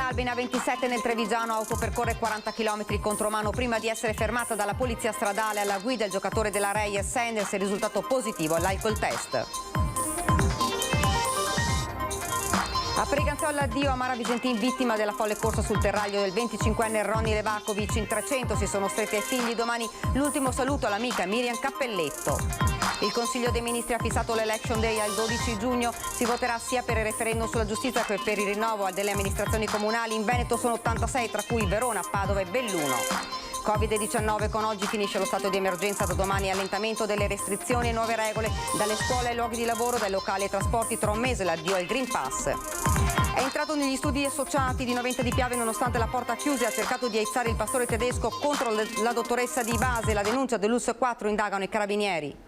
all'Alba in A27 nel Trevigiano, auto percorre 40 km contromano prima di essere fermata dalla polizia stradale. Alla guida il giocatore della Reyer Sanders, è risultato positivo all'alcol test. A Preganziola addio a Mara Visentin, vittima della folle corsa sul terraglio del 25enne Ronny Levakovic. In 300 si sono stretti ai figli. Domani l'ultimo saluto all'amica Miriam Cappelletto. Il Consiglio dei Ministri ha fissato l'Election Day al 12 giugno. Si voterà sia per il referendum sulla giustizia che per il rinnovo delle amministrazioni comunali. In Veneto sono 86, tra cui Verona, Padova e Belluno. Covid-19, con oggi finisce lo stato di emergenza, da domani allentamento delle restrizioni e nuove regole, dalle scuole ai luoghi di lavoro, dai locali ai trasporti. Tra un mese l'addio al Green Pass. È entrato negli studi associati di Noventa di Piave nonostante la porta chiusa e ha cercato di aizzare il pastore tedesco contro la dottoressa Di Base. La denuncia dell'US 4, indagano i carabinieri.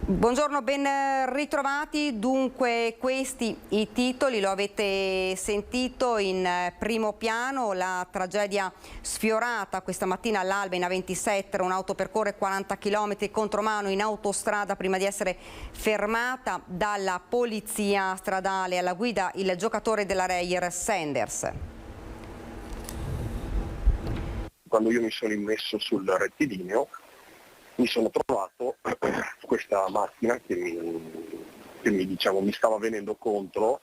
Buongiorno, ben ritrovati. Dunque, questi i titoli, lo avete sentito in primo piano: la tragedia sfiorata questa mattina all'Alba in A27, un'auto percorre 40 km contromano in autostrada prima di essere fermata dalla polizia stradale. Alla guida il giocatore della Reyer Sanders. Quando io mi sono immesso sul rettilineo mi sono trovato questa macchina che mi stava venendo contro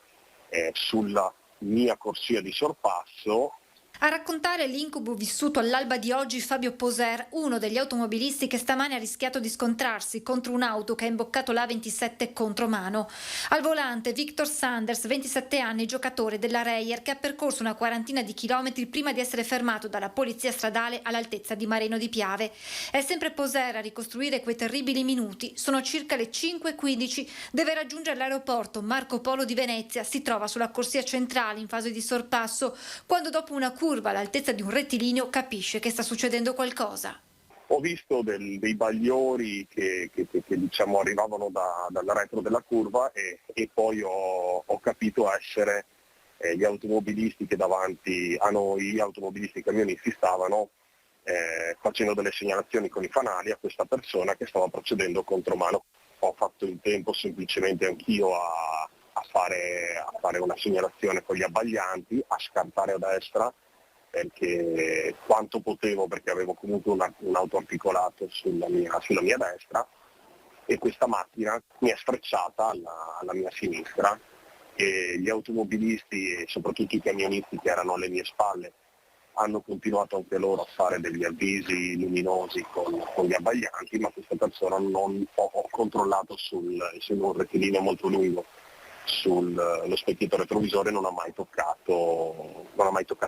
sulla mia corsia di sorpasso. A raccontare l'incubo vissuto all'alba di oggi Fabio Poser, uno degli automobilisti che stamane ha rischiato di scontrarsi contro un'auto che ha imboccato l'A27 contromano. Al volante Victor Sanders, 27 anni, giocatore della Reyer, che ha percorso una quarantina di chilometri prima di essere fermato dalla polizia stradale all'altezza di Mareno di Piave. È sempre Poser a ricostruire quei terribili minuti. Sono circa le 5:15, deve raggiungere l'aeroporto Marco Polo di Venezia, si trova sulla corsia centrale in fase di sorpasso, quando dopo una curva all'altezza di un rettilineo capisce che sta succedendo qualcosa. Ho visto dei bagliori che arrivavano dal retro della curva e poi ho capito essere gli automobilisti che davanti a noi, gli automobilisti e camionisti, stavano facendo delle segnalazioni con i fanali a questa persona che stava procedendo contromano. Ho fatto in tempo semplicemente anch'io a fare una segnalazione con gli abbaglianti, a scartare a destra perché quanto potevo, perché avevo comunque un autoarticolato sulla mia destra, e questa macchina mi è sfrecciata alla mia sinistra e gli automobilisti e soprattutto i camionisti che erano alle mie spalle hanno continuato anche loro a fare degli avvisi luminosi con gli abbaglianti, ma questa persona non ho controllato su un rettilineo molto lungo sullo specchietto retrovisore, non ha mai toccato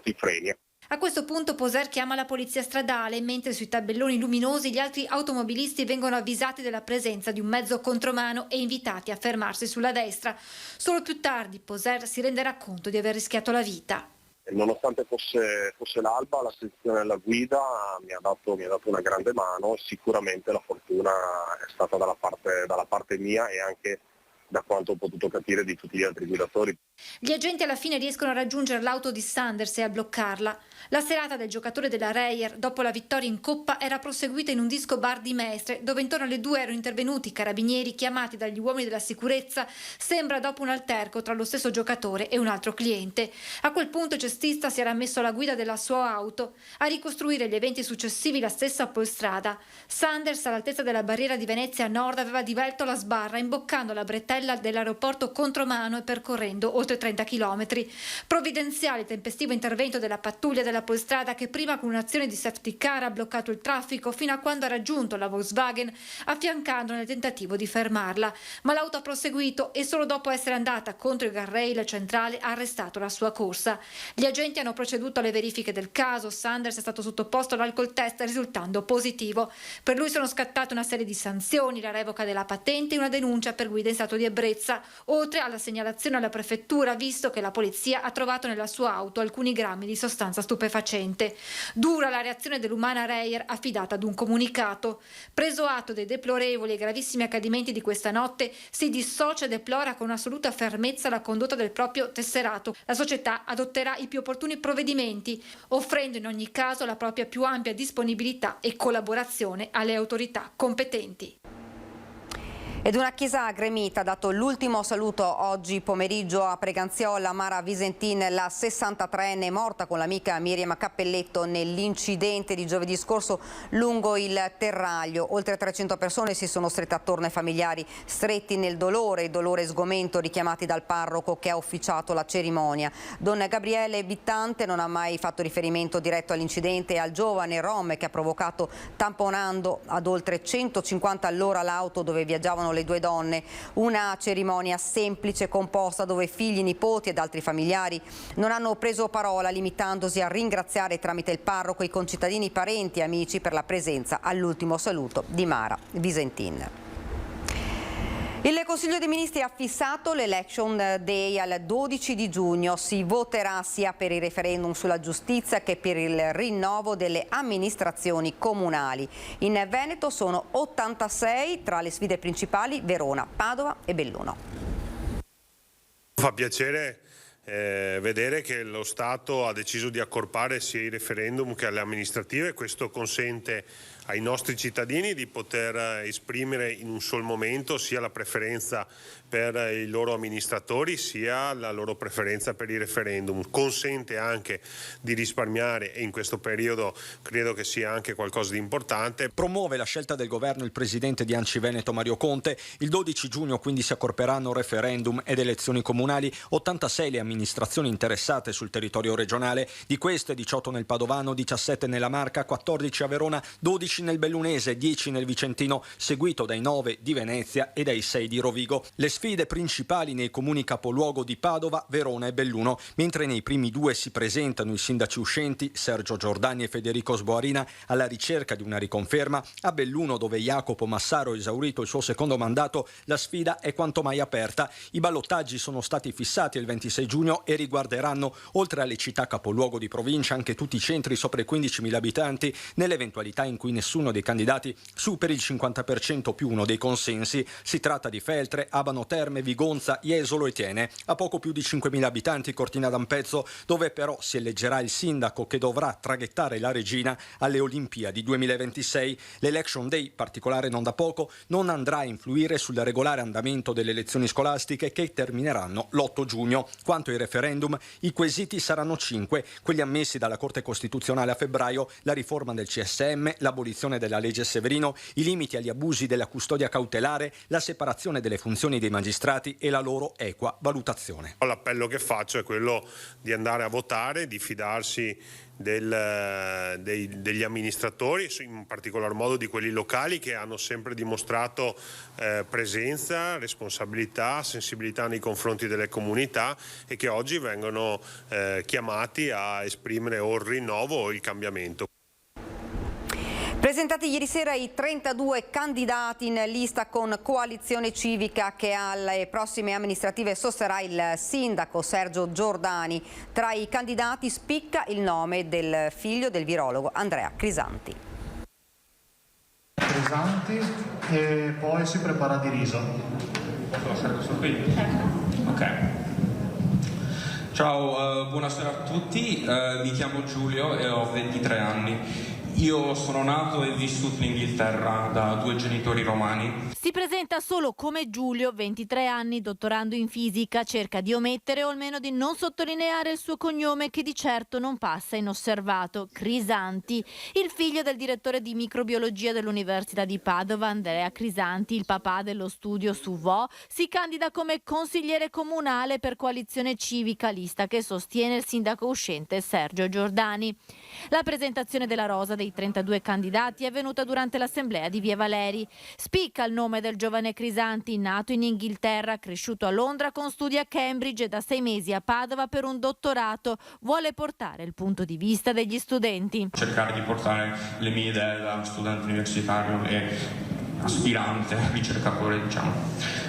i freni. A questo punto Poser chiama la polizia stradale, mentre sui tabelloni luminosi gli altri automobilisti vengono avvisati della presenza di un mezzo contromano e invitati a fermarsi sulla destra. Solo più tardi Poser si renderà conto di aver rischiato la vita. Nonostante fosse l'alba, la sezione della guida mi ha dato una grande mano. Sicuramente la fortuna è stata dalla parte mia e anche, da quanto ho potuto capire, di tutti gli altri guidatori. Gli agenti alla fine riescono a raggiungere l'auto di Sanders e a bloccarla. La serata del giocatore della Reyer, dopo la vittoria in Coppa, era proseguita in un disco bar di Mestre, dove intorno alle 2 erano intervenuti i carabinieri chiamati dagli uomini della sicurezza, sembra dopo un alterco tra lo stesso giocatore e un altro cliente. A quel punto il cestista si era messo alla guida della sua auto. A ricostruire gli eventi successivi la stessa Polstrada. Sanders, all'altezza della barriera di Venezia Nord, aveva divelto la sbarra imboccando la bretella dell'aeroporto contromano e percorrendo oltre 30 km. Provvidenziale tempestivo intervento della pattuglia della Polstrada, che prima con un'azione di safety car ha bloccato il traffico fino a quando ha raggiunto la Volkswagen, affiancando nel tentativo di fermarla. Ma l'auto ha proseguito e solo dopo essere andata contro il guardrail centrale ha arrestato la sua corsa. Gli agenti hanno proceduto alle verifiche del caso. Sanders è stato sottoposto all'alcol test risultando positivo. Per lui sono scattate una serie di sanzioni, la revoca della patente e una denuncia per guida in stato di ebbrezza, oltre alla segnalazione alla prefettura, visto che la polizia ha trovato nella sua auto alcuni grammi di sostanza stupefacente. Dura la reazione dell'Umana Reyer, affidata ad un comunicato. Preso atto dei deplorevoli e gravissimi accadimenti di questa notte, si dissocia e deplora con assoluta fermezza la condotta del proprio tesserato. La società adotterà i più opportuni provvedimenti, offrendo in ogni caso la propria più ampia disponibilità e collaborazione alle autorità competenti. Ed una chiesa gremita ha dato l'ultimo saluto oggi pomeriggio a Preganziola. Mara Visentin, la 63enne, è morta con l'amica Miriam Cappelletto nell'incidente di giovedì scorso lungo il Terraglio. Oltre 300 persone si sono strette attorno ai familiari, stretti nel dolore e sgomento richiamati dal parroco che ha ufficiato la cerimonia. Don Gabriele Bittante non ha mai fatto riferimento diretto all'incidente e al giovane rom che ha provocato tamponando ad oltre 150 all'ora l'auto dove viaggiavano le due donne. Una cerimonia semplice, composta, dove figli, nipoti ed altri familiari non hanno preso parola, limitandosi a ringraziare tramite il parroco i concittadini, parenti e amici per la presenza all'ultimo saluto di Mara Visentin. Il Consiglio dei Ministri ha fissato l'Election Day al 12 di giugno. Si voterà sia per il referendum sulla giustizia che per il rinnovo delle amministrazioni comunali. In Veneto sono 86, tra le sfide principali Verona, Padova e Belluno. Fa piacere vedere che lo Stato ha deciso di accorpare sia i referendum che le amministrative. Questo consente ai nostri cittadini di poter esprimere in un sol momento sia la preferenza per i loro amministratori sia la loro preferenza per i referendum. Consente anche di risparmiare e in questo periodo credo che sia anche qualcosa di importante. Promuove la scelta del governo il presidente di ANCI Veneto Mario Conte. Il 12 giugno quindi si accorperanno referendum ed elezioni comunali, 86 le amministrazioni interessate sul territorio regionale. Di queste 18 nel Padovano, 17 nella Marca, 14 a Verona, 12 nel Bellunese, 10 nel Vicentino, seguito dai 9 di Venezia e dai 6 di Rovigo. Le sfide principali nei comuni capoluogo di Padova, Verona e Belluno, mentre nei primi due si presentano i sindaci uscenti Sergio Giordani e Federico Sboarina alla ricerca di una riconferma. A Belluno, dove Jacopo Massaro ha esaurito il suo secondo mandato, la sfida è quanto mai aperta. I ballottaggi sono stati fissati il 26 giugno e riguarderanno, oltre alle città capoluogo di provincia, anche tutti i centri sopra i 15.000 abitanti, nell'eventualità in cui nessuno dei candidati superi il 50% più uno dei consensi. Si tratta di Feltre, Abano Terme, Vigonza, Jesolo e Tiene. A poco più di 5.000 abitanti Cortina d'Ampezzo, dove però si eleggerà il sindaco che dovrà traghettare la regina alle Olimpiadi 2026. L'Election Day, particolare non da poco, non andrà a influire sul regolare andamento delle elezioni scolastiche che termineranno l'8 giugno. Quanto ai referendum, i quesiti saranno 5, quelli ammessi dalla Corte Costituzionale a febbraio, la riforma del CSM, l'abolizione della legge Severino, i limiti agli abusi della custodia cautelare, la separazione delle funzioni dei magistrati e la loro equa valutazione. L'appello che faccio è quello di andare a votare, di fidarsi degli amministratori, in particolar modo di quelli locali che hanno sempre dimostrato presenza, responsabilità, sensibilità nei confronti delle comunità e che oggi vengono chiamati a esprimere o il rinnovo o il cambiamento. Presentati ieri sera i 32 candidati in lista con Coalizione Civica, che alle prossime amministrative sosterrà il sindaco Sergio Giordani. Tra i candidati spicca il nome del figlio del virologo Andrea Crisanti. E poi si prepara di riso. Posso lasciare questo qui? Ok. Ciao, buonasera a tutti, mi chiamo Giulio e ho 23 anni. Io sono nato e vissuto in Inghilterra da 2 genitori romani. Si presenta solo come Giulio, 23 anni, dottorando in fisica, cerca di omettere o almeno di non sottolineare il suo cognome che di certo non passa inosservato, Crisanti. Il figlio del direttore di microbiologia dell'Università di Padova, Andrea Crisanti, il papà dello studio SUVO, si candida come consigliere comunale per Coalizione Civica, lista che sostiene il sindaco uscente Sergio Giordani. La presentazione della rosa dei 32 candidati è avvenuta durante l'assemblea di Via Valeri. Spicca il nome del giovane Crisanti, nato in Inghilterra, cresciuto a Londra con studi a Cambridge e da 6 mesi a Padova per un dottorato. Vuole portare il punto di vista degli studenti. Cercare di portare le mie idee da studente universitario e aspirante, ricercatore, diciamo.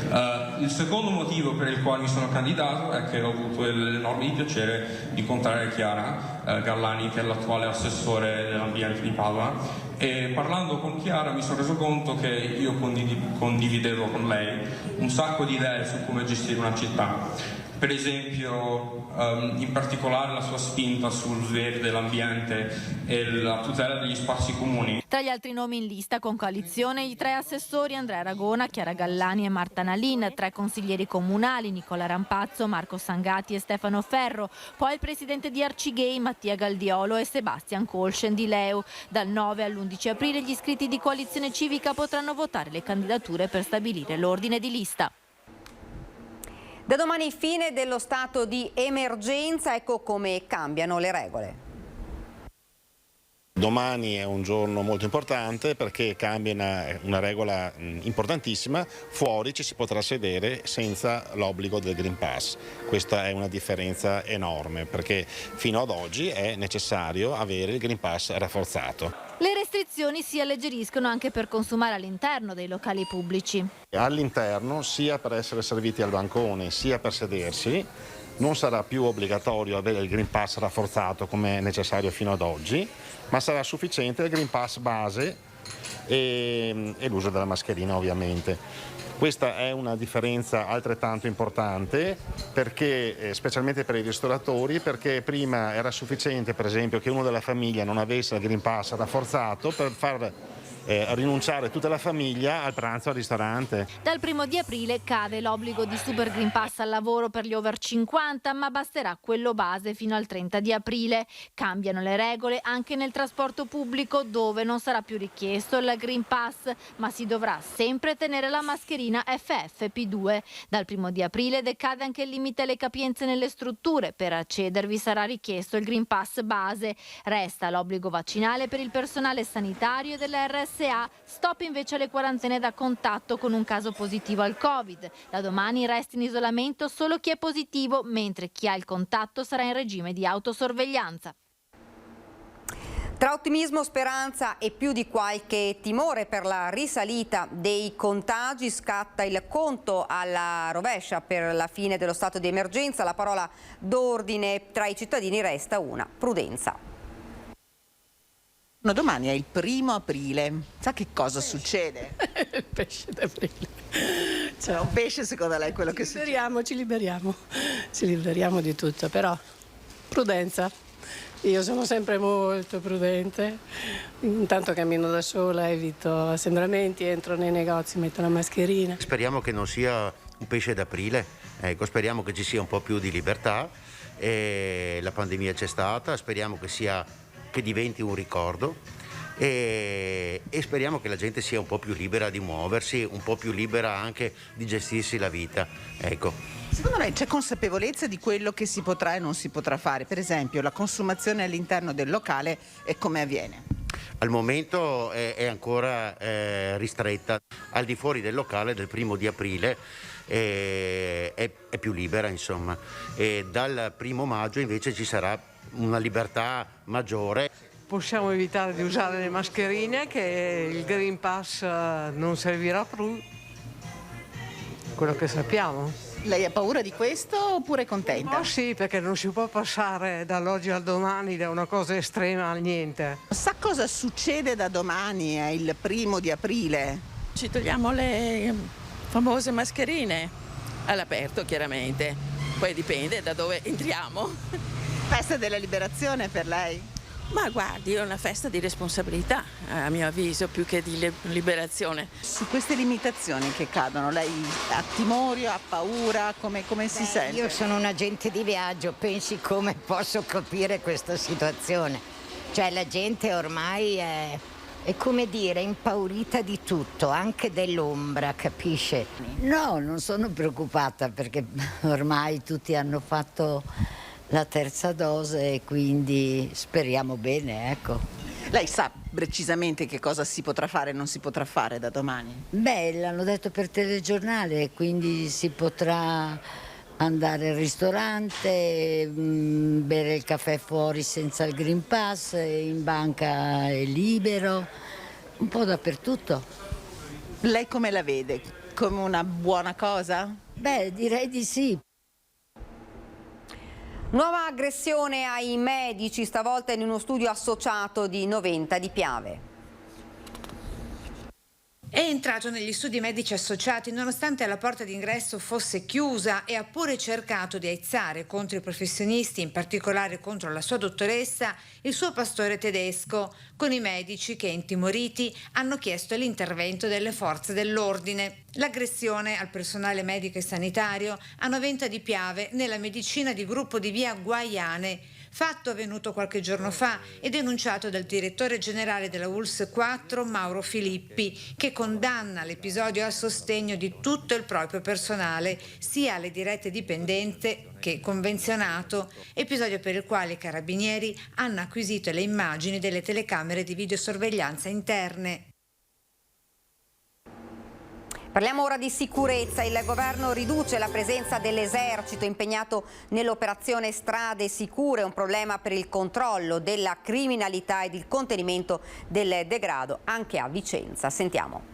Il secondo motivo per il quale mi sono candidato è che ho avuto l'enorme piacere di incontrare Chiara Garlani, che è l'attuale assessore dell'ambiente di Padova, E parlando con Chiara mi sono reso conto che io condividevo con lei un sacco di idee su come gestire una città. Per esempio, in particolare la sua spinta sul verde, l'ambiente e la tutela degli spazi comuni. Tra gli altri nomi in lista con coalizione i 3 assessori Andrea Ragona, Chiara Gallani e Marta Nalin, 3 consiglieri comunali Nicola Rampazzo, Marco Sangati e Stefano Ferro, poi il presidente di Arcigay Mattia Galdiolo e Sebastian Colschen di Leu. Dal 9 all'11 aprile gli iscritti di Coalizione Civica potranno votare le candidature per stabilire l'ordine di lista. Da domani fine dello stato di emergenza, ecco come cambiano le regole. Domani è un giorno molto importante perché cambia una regola importantissima: fuori ci si potrà sedere senza l'obbligo del Green Pass. Questa è una differenza enorme perché fino ad oggi è necessario avere il Green Pass rafforzato. Le restrizioni si alleggeriscono anche per consumare all'interno dei locali pubblici. All'interno, sia per essere serviti al bancone sia per sedersi, non sarà più obbligatorio avere il Green Pass rafforzato come è necessario fino ad oggi, ma sarà sufficiente il Green Pass base e l'uso della mascherina ovviamente. Questa è una differenza altrettanto importante perché, specialmente per i ristoratori, perché prima era sufficiente per esempio che uno della famiglia non avesse il Green Pass rafforzato per far rinunciare tutta la famiglia al pranzo al ristorante. Dal 1° di aprile cade l'obbligo di Super Green Pass al lavoro per gli over 50, ma basterà quello base fino al 30 di aprile. Cambiano le regole anche nel trasporto pubblico, dove non sarà più richiesto il Green Pass, ma si dovrà sempre tenere la mascherina FFP2. Dal 1° di aprile decade anche il limite alle capienze nelle strutture. Per accedervi sarà richiesto il Green Pass base. Resta l'obbligo vaccinale per il personale sanitario e della RSA. Stop invece alle quarantene da contatto con un caso positivo al Covid. Da domani resta in isolamento solo chi è positivo, mentre chi ha il contatto sarà in regime di autosorveglianza. Tra ottimismo, speranza e più di qualche timore per la risalita dei contagi, scatta il conto alla rovescia per la fine dello stato di emergenza. La parola d'ordine tra i cittadini resta una: prudenza. Domani è il 1° aprile, sa che cosa succede? Il pesce d'aprile. Cioè, un pesce secondo lei è quello che succede? Ci liberiamo di tutto, però prudenza. Io sono sempre molto prudente, intanto cammino da sola, evito assembramenti, entro nei negozi, metto la mascherina. Speriamo che non sia un pesce d'aprile, ecco, speriamo che ci sia un po' più di libertà, la pandemia c'è stata, speriamo che diventi un ricordo e speriamo che la gente sia un po' più libera di muoversi, un po' più libera anche di gestirsi la vita, ecco. Secondo lei c'è consapevolezza di quello che si potrà e non si potrà fare? Per esempio la consumazione all'interno del locale e come avviene? Al momento è ancora ristretta, al di fuori del locale del 1° aprile è più libera, insomma, e dal 1° maggio invece ci sarà una libertà maggiore. Possiamo evitare di usare le mascherine, che il Green Pass non servirà più, quello che sappiamo. Lei ha paura di questo oppure è contenta? Oh sì, perché non si può passare dall'oggi al domani da una cosa estrema al niente. Sa cosa succede da domani, è il 1° di aprile? Ci togliamo le famose mascherine all'aperto, chiaramente. Poi dipende da dove entriamo. Festa della liberazione per lei? Ma guardi, è una festa di responsabilità, a mio avviso, più che di liberazione. Su queste limitazioni che cadono, lei ha timore, ha paura, come si sente? Io sono un agente di viaggio, pensi come posso capire questa situazione? Cioè la gente ormai è come dire, impaurita di tutto, anche dell'ombra, capisce? No, non sono preoccupata perché ormai tutti hanno fatto la terza dose e quindi speriamo bene, ecco. Lei sa precisamente che cosa si potrà fare e non si potrà fare da domani? Beh, l'hanno detto per telegiornale, quindi si potrà andare al ristorante, bere il caffè fuori senza il Green Pass, in banca è libero, un po' dappertutto. Lei come la vede? Come una buona cosa? Beh, direi di sì. Nuova aggressione ai medici, stavolta in uno studio associato di Noventa di Piave. È entrato negli studi medici associati nonostante la porta d'ingresso fosse chiusa e ha pure cercato di aizzare contro i professionisti, in particolare contro la sua dottoressa, il suo pastore tedesco, con i medici che, intimoriti, hanno chiesto l'intervento delle forze dell'ordine. L'aggressione al personale medico e sanitario a Noventa di Piave, nella medicina di gruppo di via Guaiane, fatto avvenuto qualche giorno fa e denunciato dal direttore generale della ULSS 4, Mauro Filippi, che condanna l'episodio a sostegno di tutto il proprio personale, sia alle dirette dipendenze che convenzionato, episodio per il quale i carabinieri hanno acquisito le immagini delle telecamere di videosorveglianza interne. Parliamo ora di sicurezza. Il governo riduce la presenza dell'esercito impegnato nell'operazione Strade Sicure, un problema per il controllo della criminalità ed il contenimento del degrado anche a Vicenza. Sentiamo.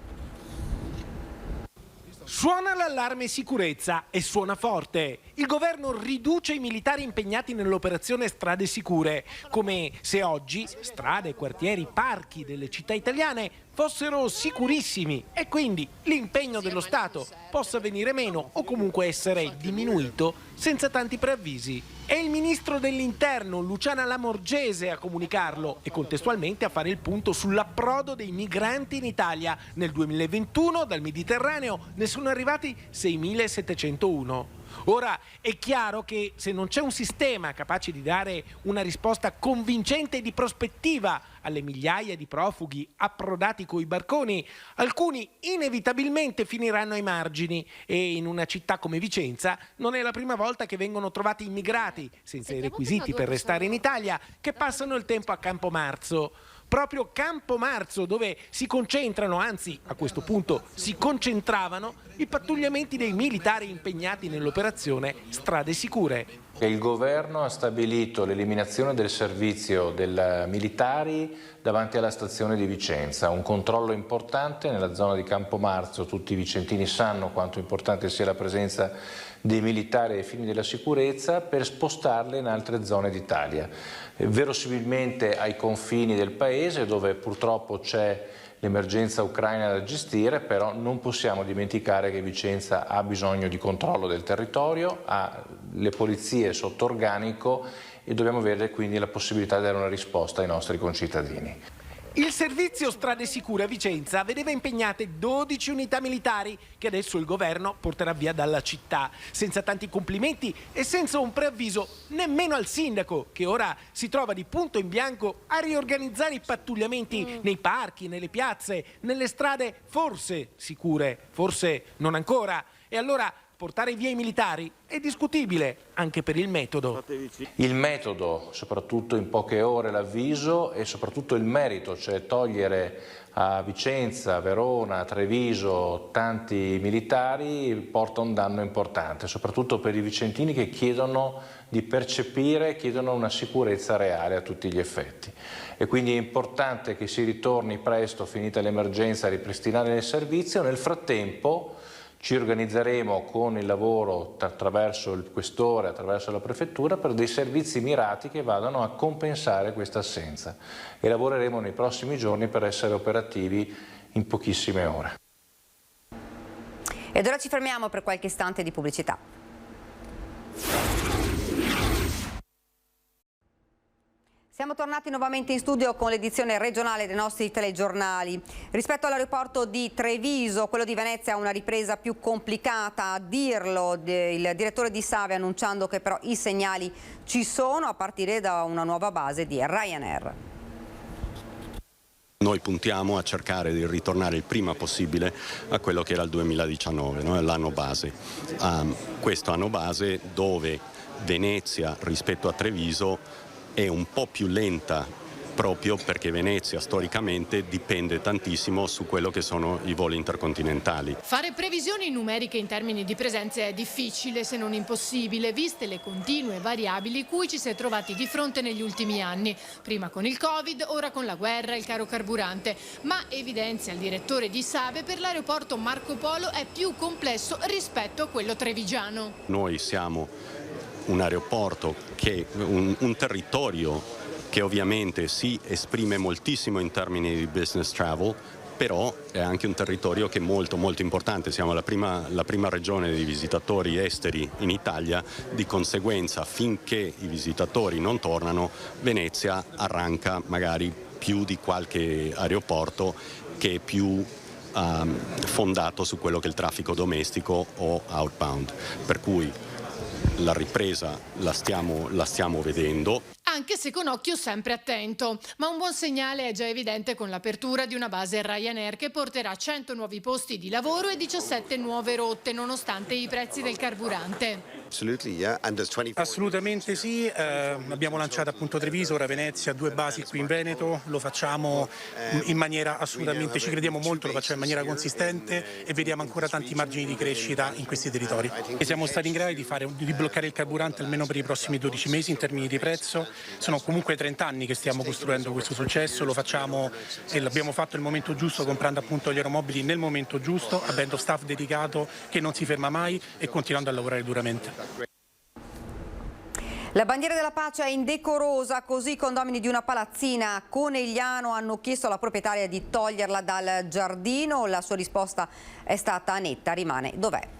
Suona l'allarme sicurezza e suona forte. Il governo riduce i militari impegnati nell'operazione Strade Sicure, come se oggi strade, quartieri, parchi delle città italiane fossero sicurissimi e quindi l'impegno dello Stato possa venire meno o comunque essere diminuito senza tanti preavvisi. È il ministro dell'Interno, Luciana Lamorgese, a comunicarlo e contestualmente a fare il punto sull'approdo dei migranti in Italia. Nel 2021 dal Mediterraneo ne sono arrivati 6.701. Ora è chiaro che se non c'è un sistema capace di dare una risposta convincente e di prospettiva alle migliaia di profughi approdati coi barconi, alcuni inevitabilmente finiranno ai margini e in una città come Vicenza non è la prima volta che vengono trovati immigrati senza i requisiti per restare in Italia che passano il tempo a Campomarzo. Proprio Campomarzo, dove si concentrano, anzi a questo punto si concentravano, i pattugliamenti dei militari impegnati nell'operazione Strade Sicure. Il governo ha stabilito l'eliminazione del servizio dei militari davanti alla stazione di Vicenza, un controllo importante nella zona di Campomarzo. Tutti i vicentini sanno quanto importante sia la presenza dei militari ai fini della sicurezza per spostarle in altre zone d'Italia, verosimilmente ai confini del paese dove purtroppo c'è l'emergenza ucraina da gestire, però non possiamo dimenticare che Vicenza ha bisogno di controllo del territorio, ha le polizie sotto organico e dobbiamo avere quindi la possibilità di dare una risposta ai nostri concittadini. Il servizio Strade Sicure a Vicenza vedeva impegnate 12 unità militari che adesso il governo porterà via dalla città, senza tanti complimenti e senza un preavviso nemmeno al sindaco, che ora si trova di punto in bianco a riorganizzare i pattugliamenti nei parchi, nelle piazze, nelle strade forse sicure, forse non ancora. E allora portare via i militari è discutibile anche per il metodo. Il metodo, soprattutto in poche ore l'avviso e soprattutto il merito, cioè togliere a Vicenza, Verona, Treviso tanti militari porta un danno importante, soprattutto per i vicentini che chiedono di percepire, chiedono una sicurezza reale a tutti gli effetti. E quindi è importante che si ritorni presto, finita l'emergenza, a ripristinare il servizio. Nel frattempo ci organizzeremo con il lavoro attraverso il questore, attraverso la prefettura, per dei servizi mirati che vadano a compensare questa assenza e lavoreremo nei prossimi giorni per essere operativi in pochissime ore. Ed ora ci fermiamo per qualche istante di pubblicità. Siamo tornati nuovamente in studio con l'edizione regionale dei nostri telegiornali. Rispetto all'aeroporto di Treviso, quello di Venezia ha una ripresa più complicata, a dirlo il direttore di Save, annunciando che però i segnali ci sono a partire da una nuova base di Ryanair. Noi puntiamo a cercare di ritornare il prima possibile a quello che era il 2019, no? L'anno base. Questo anno base dove Venezia rispetto a Treviso è un po' più lenta, proprio perché Venezia storicamente dipende tantissimo su quello che sono i voli intercontinentali. Fare previsioni numeriche in termini di presenze è difficile, se non impossibile, viste le continue variabili cui ci si è trovati di fronte negli ultimi anni, prima con il Covid, ora con la guerra e il caro carburante. Ma evidenzia il direttore di Save, per l'aeroporto Marco Polo è più complesso rispetto a quello trevigiano. Noi siamo un aeroporto che un territorio che ovviamente si esprime moltissimo in termini di business travel, però è anche un territorio che è molto molto importante, siamo la prima regione di visitatori esteri in Italia, di conseguenza finché i visitatori non tornano Venezia arranca magari più di qualche aeroporto che è più fondato su quello che è il traffico domestico o outbound, per cui la ripresa la stiamo vedendo. Anche se con occhio sempre attento, ma un buon segnale è già evidente con l'apertura di una base Ryanair che porterà 100 nuovi posti di lavoro e 17 nuove rotte nonostante i prezzi del carburante. Assolutamente sì, abbiamo lanciato appunto Treviso, ora Venezia, 2 basi qui in Veneto, lo facciamo in maniera assolutamente, ci crediamo molto, lo facciamo in maniera consistente e vediamo ancora tanti margini di crescita in questi territori. E siamo stati in grado di bloccare il carburante almeno per i prossimi 12 mesi in termini di prezzo. Sono comunque 30 anni che stiamo costruendo questo successo, lo facciamo e l'abbiamo fatto nel momento giusto, comprando appunto gli aeromobili nel momento giusto, avendo staff dedicato che non si ferma mai e continuando a lavorare duramente. La bandiera della pace è indecorosa, così i condomini di una palazzina a Conegliano hanno chiesto alla proprietaria di toglierla dal giardino. La sua risposta è stata netta, rimane dov'è.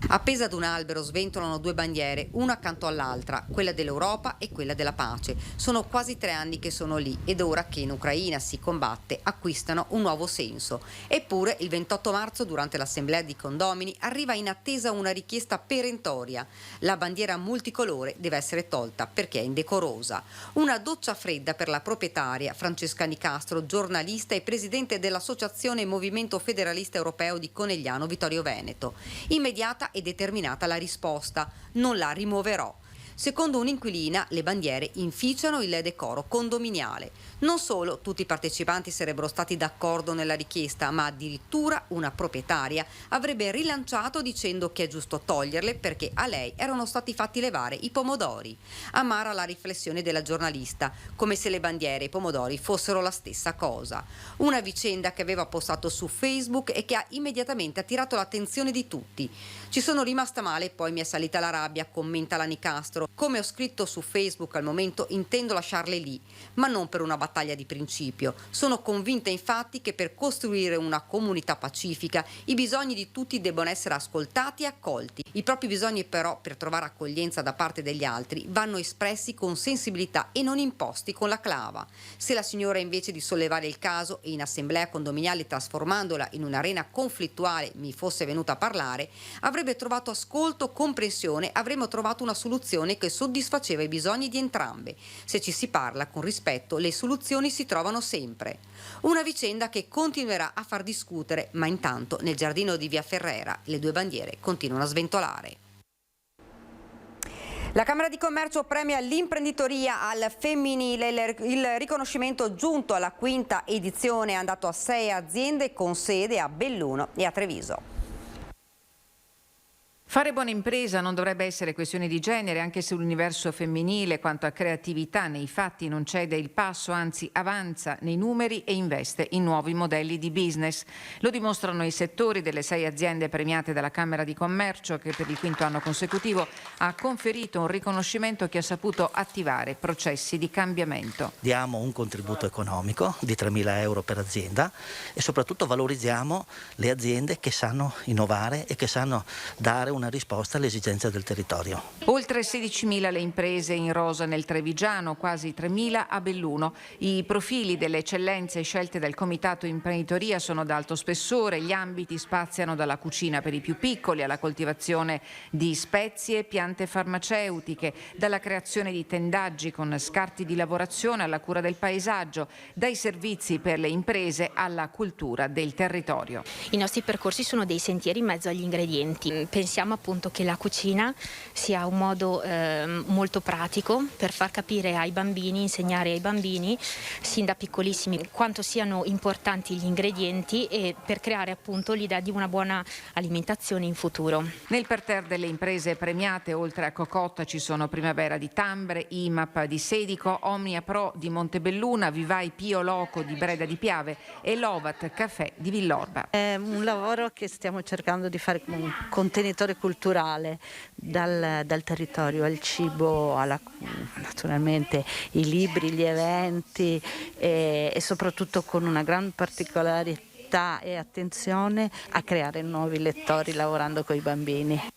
Appesa ad un albero sventolano 2 bandiere, una accanto all'altra, quella dell'Europa e quella della pace. Sono quasi 3 anni che sono lì ed ora che in Ucraina si combatte acquistano un nuovo senso. Eppure il 28 marzo durante l'assemblea di condomini arriva in attesa una richiesta perentoria. La bandiera multicolore deve essere tolta perché è indecorosa. Una doccia fredda per la proprietaria Francesca Nicastro, giornalista e presidente dell'Associazione Movimento Federalista Europeo di Conegliano Vittorio Veneto. Immediata e determinata la risposta: non la rimuoverò. Secondo un'inquilina, le bandiere inficiano il decoro condominiale. Non solo tutti i partecipanti sarebbero stati d'accordo nella richiesta, ma addirittura una proprietaria avrebbe rilanciato dicendo che è giusto toglierle perché a lei erano stati fatti levare i pomodori. Amara la riflessione della giornalista, come se le bandiere e i pomodori fossero la stessa cosa. Una vicenda che aveva postato su Facebook e che ha immediatamente attirato l'attenzione di tutti. Ci sono rimasta male e poi mi è salita la rabbia, commenta la Nicastro. Come ho scritto su Facebook, al momento intendo lasciarle lì, ma non per una battaglia di principio. Sono convinta infatti che per costruire una comunità pacifica i bisogni di tutti debbano essere ascoltati e accolti. I propri bisogni però, per trovare accoglienza da parte degli altri, vanno espressi con sensibilità e non imposti con la clava. Se la signora invece di sollevare il caso e in assemblea condominiale trasformandola in un'arena conflittuale mi fosse venuta a parlare, avrebbe trovato ascolto, comprensione, avremmo trovato una soluzione che soddisfaceva i bisogni di entrambe. Se ci si parla con rispetto, le soluzioni si trovano sempre. Una vicenda che continuerà a far discutere, ma intanto nel giardino di Via Ferrera le 2 bandiere continuano a sventolare. La Camera di Commercio premia l'imprenditoria al femminile. Il riconoscimento giunto alla 5ª edizione è andato a 6 aziende con sede a Belluno e a Treviso. Fare buona impresa non dovrebbe essere questione di genere, anche se l'universo femminile quanto a creatività nei fatti non cede il passo, anzi avanza nei numeri e investe in nuovi modelli di business. Lo dimostrano i settori delle 6 aziende premiate dalla Camera di Commercio, che per il 5º anno consecutivo ha conferito un riconoscimento che ha saputo attivare processi di cambiamento. Diamo un contributo economico di 3.000 euro per azienda e soprattutto valorizziamo le aziende che sanno innovare e che sanno dare una risposta alle esigenze del territorio. Oltre 16.000 le imprese in rosa nel Trevigiano, quasi 3.000 a Belluno. I profili delle eccellenze scelte dal Comitato Imprenditoria sono d'alto spessore, gli ambiti spaziano dalla cucina per i più piccoli alla coltivazione di spezie e piante farmaceutiche, dalla creazione di tendaggi con scarti di lavorazione alla cura del paesaggio, dai servizi per le imprese alla cultura del territorio. I nostri percorsi sono dei sentieri in mezzo agli ingredienti. Pensiamo appunto che la cucina sia un modo molto pratico per far capire ai bambini, insegnare ai bambini sin da piccolissimi quanto siano importanti gli ingredienti e per creare appunto l'idea di una buona alimentazione in futuro. Nel parterre delle imprese premiate, oltre a Cocotta, ci sono Primavera di Tambre, IMAP di Sedico, Omnia Pro di Montebelluna, Vivai Pio Loco di Breda di Piave e Lovat Caffè di Villorba. È un lavoro che stiamo cercando di fare con un contenitore culturale, dal territorio al cibo, naturalmente i libri, gli eventi e soprattutto con una gran particolarità e attenzione a creare nuovi lettori lavorando con i bambini.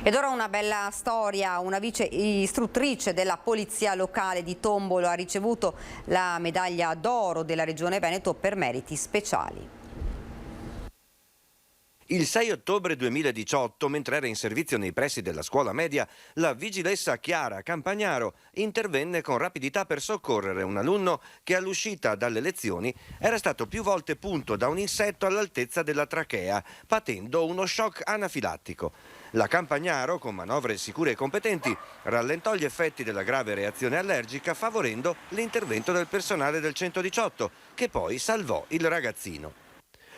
Ed ora una bella storia, una vice istruttrice della Polizia Locale di Tombolo ha ricevuto la medaglia d'oro della Regione Veneto per meriti speciali. Il 6 ottobre 2018, mentre era in servizio nei pressi della scuola media, la vigilessa Chiara Campagnaro intervenne con rapidità per soccorrere un alunno che all'uscita dalle lezioni era stato più volte punto da un insetto all'altezza della trachea, patendo uno shock anafilattico. La Campagnaro, con manovre sicure e competenti, rallentò gli effetti della grave reazione allergica favorendo l'intervento del personale del 118, che poi salvò il ragazzino.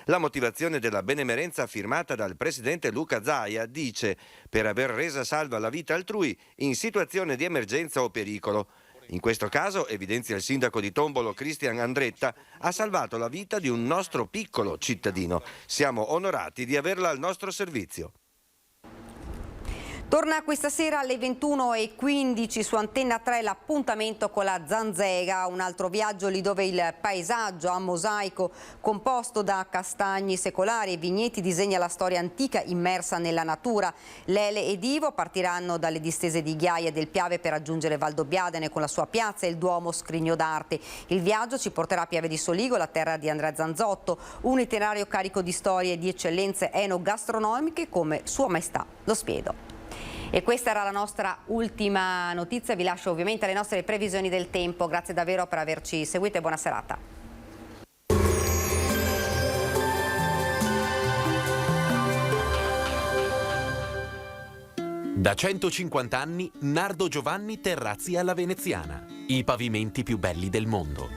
La motivazione della benemerenza firmata dal presidente Luca Zaia dice: per aver resa salva la vita altrui in situazione di emergenza o pericolo. In questo caso, evidenzia il sindaco di Tombolo Cristian Andretta, ha salvato la vita di un nostro piccolo cittadino. Siamo onorati di averla al nostro servizio. Torna questa sera alle 21:15 su Antenna 3 l'appuntamento con la Zanzega, un altro viaggio lì dove il paesaggio a mosaico composto da castagni secolari e vigneti disegna la storia antica immersa nella natura. Lele ed Ivo partiranno dalle distese di Ghiaia del Piave per raggiungere Valdobbiadene con la sua piazza e il Duomo Scrigno d'Arte. Il viaggio ci porterà a Piave di Soligo, la terra di Andrea Zanzotto, un itinerario carico di storie e di eccellenze enogastronomiche come Sua Maestà lo Spiedo. E questa era la nostra ultima notizia, vi lascio ovviamente alle nostre previsioni del tempo, grazie davvero per averci seguito e buona serata. Da 150 anni Nardo Giovanni Terrazzi alla Veneziana, i pavimenti più belli del mondo.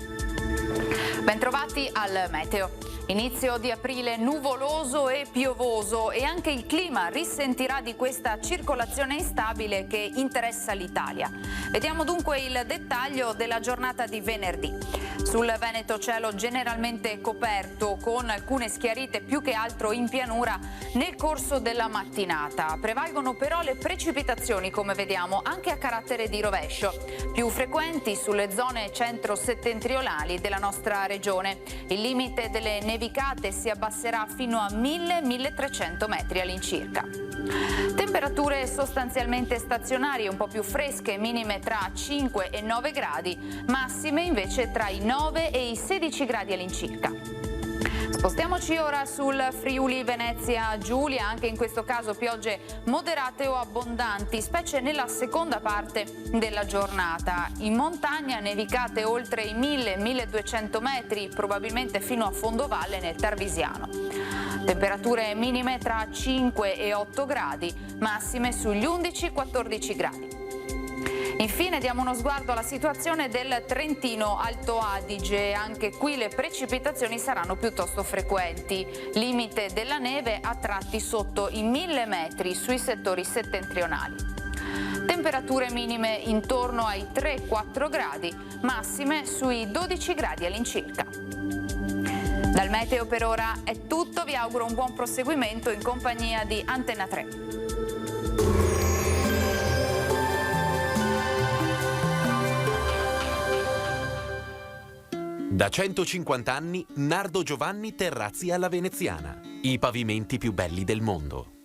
Bentrovati al meteo. Inizio di aprile nuvoloso e piovoso e anche il clima risentirà di questa circolazione instabile che interessa l'Italia. Vediamo dunque il dettaglio della giornata di venerdì. Sul Veneto cielo generalmente coperto con alcune schiarite più che altro in pianura nel corso della mattinata. Prevalgono però le precipitazioni, come vediamo, anche a carattere di rovescio, più frequenti sulle zone centro-settentrionali della nostra regione. Il limite delle nevicate si abbasserà fino a 1000-1300 metri all'incirca. Temperature sostanzialmente stazionarie, un po' più fresche, minime tra 5 e 9 gradi, massime invece tra i 9 e i 16 gradi all'incirca. Spostiamoci ora sul Friuli Venezia Giulia, anche in questo caso piogge moderate o abbondanti, specie nella seconda parte della giornata. In montagna nevicate oltre i 1000-1200 metri, probabilmente fino a fondovalle nel Tarvisiano. Temperature minime tra 5 e 8 gradi, massime sugli 11-14 gradi. Infine diamo uno sguardo alla situazione del Trentino Alto Adige, anche qui le precipitazioni saranno piuttosto frequenti, limite della neve a tratti sotto i 1000 metri sui settori settentrionali. Temperature minime intorno ai 3-4 gradi, massime sui 12 gradi all'incirca. Dal meteo per ora è tutto, vi auguro un buon proseguimento in compagnia di Antenna 3. Da 150 anni Nardo Giovanni Terrazzi alla Veneziana, i pavimenti più belli del mondo.